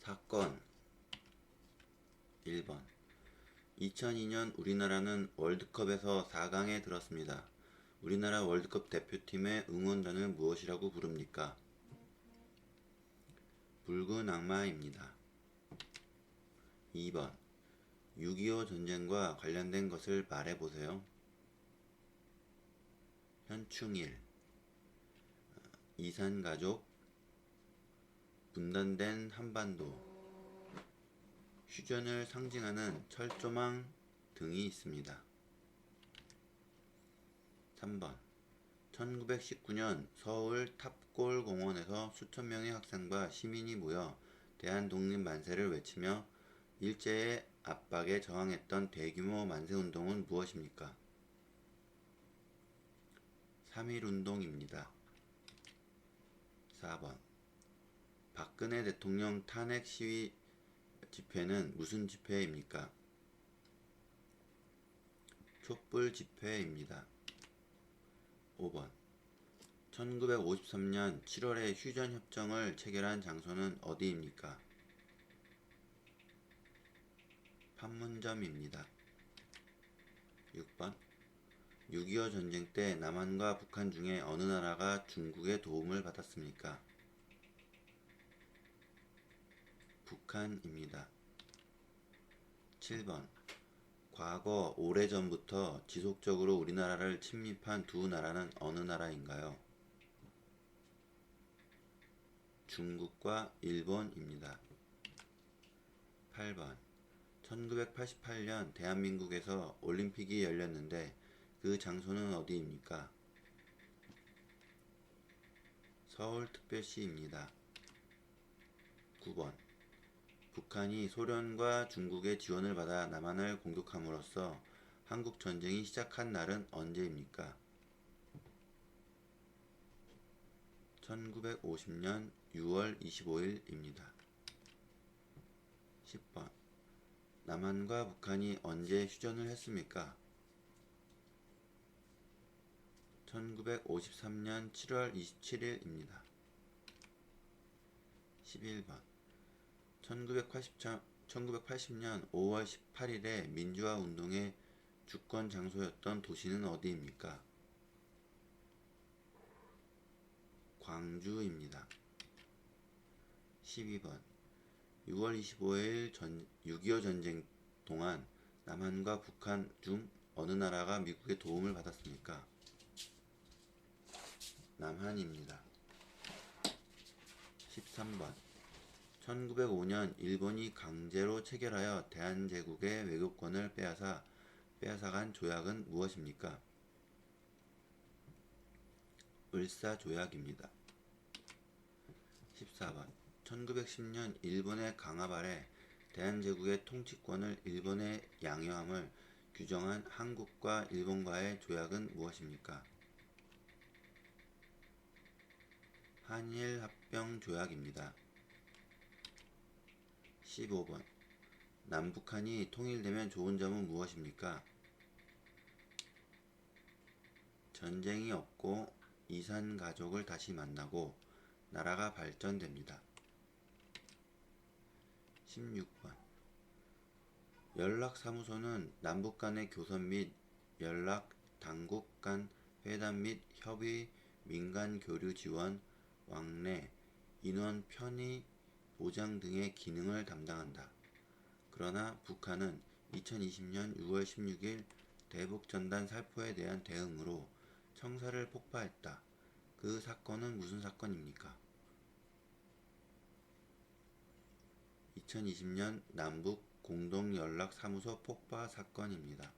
사건 1번 2002년 우리나라는 월드컵에서 4강에 들었습니다. 우리나라 월드컵 대표팀의 응원단을 무엇이라고 부릅니까? 붉은 악마입니다. 2번 6.25 전쟁과 관련된 것을 말해보세요. 현충일, 이산가족, 분단된 한반도, 휴전을 상징하는 철조망 등이 있습니다. 3번 1919년 서울 탑골공원에서 수천 명의 학생과 시민이 모여 대한독립만세를 외치며 일제의 압박에 저항했던 대규모 만세운동은 무엇입니까? 3.1운동입니다. 4번 박근혜 대통령 탄핵 시위 집회는 무슨 집회입니까? 촛불 집회입니다. 5번 1953년 7월에 휴전협정을 체결한 장소는 어디입니까? 판문점입니다. 6번 6.25 전쟁 때 남한과 북한 중에 어느 나라가 중국의 도움을 받았습니까? 북한입니다. 7번 과거 오래전부터 지속적으로 우리나라를 침입한 두 나라는 어느 나라인가요? 중국과 일본입니다. 8번 1988년 대한민국에서 올림픽이 열렸는데 그 장소는 어디입니까? 서울특별시입니다. 9번 북한이 소련과 중국의 지원을 받아 남한을 공격함으로써 한국전쟁이 시작한 날은 언제입니까? 1950년 6월 25일입니다. 10번 남한과 북한이 언제 휴전을 했습니까? 1953년 7월 27일입니다. 11번 1980년 5월 18일에 민주화 운동의 주권 장소였던 도시는 어디입니까? 광주입니다. 12번 6월 25일 6.25 전쟁 동안 남한과 북한 중 어느 나라가 미국의 도움을 받았습니까? 남한입니다. 13번 1905년 일본이 강제로 체결하여 대한제국의 외교권을 빼앗아간 조약은 무엇입니까? 을사조약입니다. 14번 1910년 일본의 강압 아래 대한제국의 통치권을 일본에 양요함을 규정한 한국과 일본과의 조약은 무엇입니까? 한일합병조약입니다. 15번 남북한이 통일되면 좋은 점은 무엇입니까? 전쟁이 없고 이산가족을 다시 만나고 나라가 발전됩니다. 16번 연락사무소는 남북 간의 교섭 및 연락, 당국 간 회담 및 협의, 민간 교류 지원, 왕래, 인원 편의, 보장 등의 기능을 담당한다. 그러나 북한은 2020년 6월 16일 대북전단 살포에 대한 대응으로 청사를 폭파했다. 그 사건은 무슨 사건입니까? 2020년 남북 공동연락사무소 폭파 사건입니다.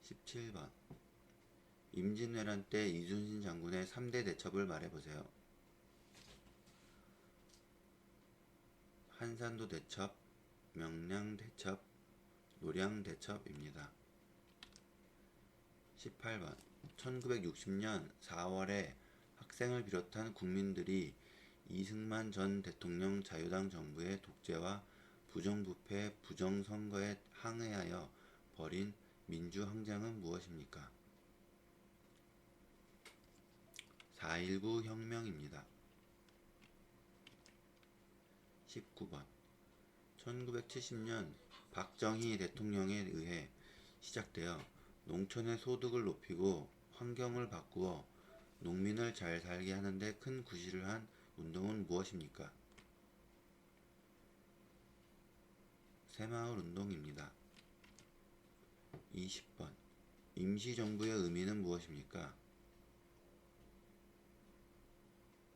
17번 임진왜란 때 이순신 장군의 3대 대첩을 말해보세요. 한산도 대첩, 명량 대첩, 노량 대첩입니다. 18번 1960년 4월에 학생을 비롯한 국민들이 이승만 전 대통령 자유당 정부의 독재와 부정부패, 부정선거에 항의하여 벌인 민주항쟁은 무엇입니까? 4.19 혁명입니다. 19번 1970년 박정희 대통령에 의해 시작되어 농촌의 소득을 높이고 환경을 바꾸어 농민을 잘 살게 하는 데 큰 구실을 한 운동은 무엇입니까? 새마을 운동입니다. 20번 임시정부의 의미는 무엇입니까?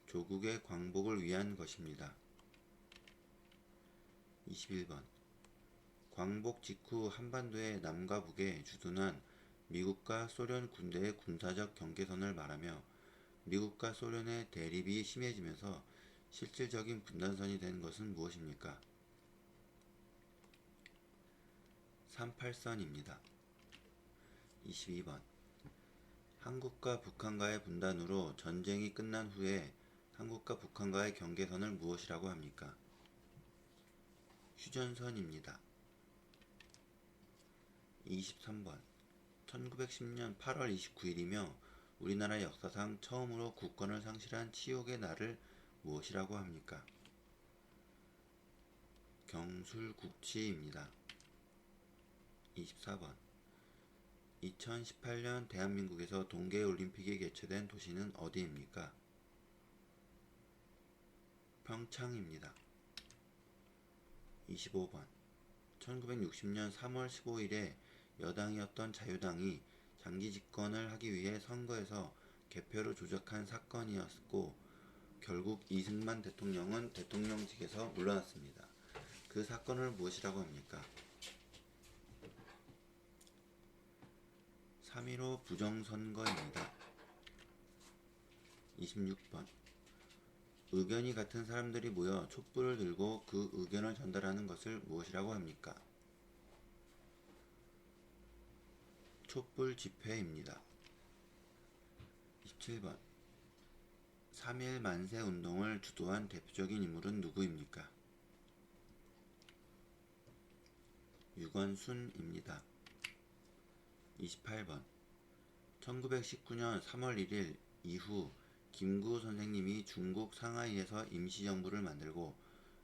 조국의 광복을 위한 것입니다. 21번 광복 직후 한반도의 남과 북에 주둔한 미국과 소련 군대의 군사적 경계선을 말하며 미국과 소련의 대립이 심해지면서 실질적인 분단선이 된 것은 무엇입니까? 38선입니다. 22번 한국과 북한과의 분단으로 전쟁이 끝난 후에 한국과 북한과의 경계선을 무엇이라고 합니까? 휴전선입니다. 23번 1910년 8월 29일이며 우리나라 역사상 처음으로 국권을 상실한 치욕의 날을 무엇이라고 합니까? 경술국치입니다. 24번 2018년 대한민국에서 동계올림픽이 개최된 도시는 어디입니까? 평창입니다. 25번 1960년 3월 15일에 여당이었던 자유당이 장기 집권을 하기 위해 선거에서 개표를 조작한 사건이었고 결국 이승만 대통령은 대통령직에서 물러났습니다. 그 사건을 무엇이라고 합니까? 3.15 부정선거입니다. 26번 의견이 같은 사람들이 모여 촛불을 들고 그 의견을 전달하는 것을 무엇이라고 합니까? 촛불 집회입니다. 27번 3.1 만세 운동을 주도한 대표적인 인물은 누구입니까? 유건순입니다. 28번 1919년 3월 1일 이후 김구 선생님이 중국 상하이에서 임시정부를 만들고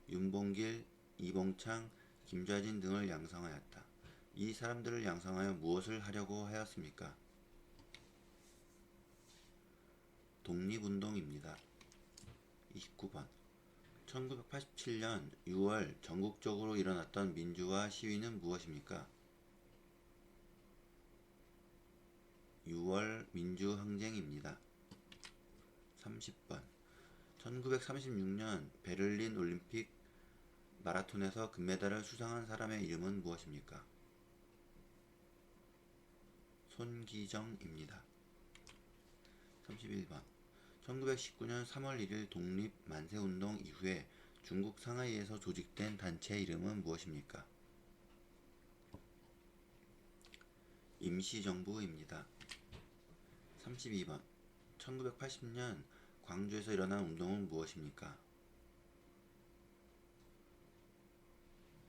윤봉길, 이봉창, 김좌진 등을 양성하였다. 이 사람들을 양성하여 무엇을 하려고 하였습니까? 독립운동입니다. 29번 1987년 6월 전국적으로 일어났던 민주화 시위는 무엇입니까? 6월 민주항쟁입니다. 30번 1936년 베를린 올림픽 마라톤에서 금메달을 수상한 사람의 이름은 무엇입니까? 손기정입니다. 31번 1919년 3월 1일 독립 만세운동 이후에 중국 상하이에서 조직된 단체 이름은 무엇입니까? 임시정부입니다. 32번 1980년 광주에서 일어난 운동은 무엇입니까?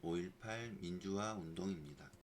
5.18 민주화 운동입니다.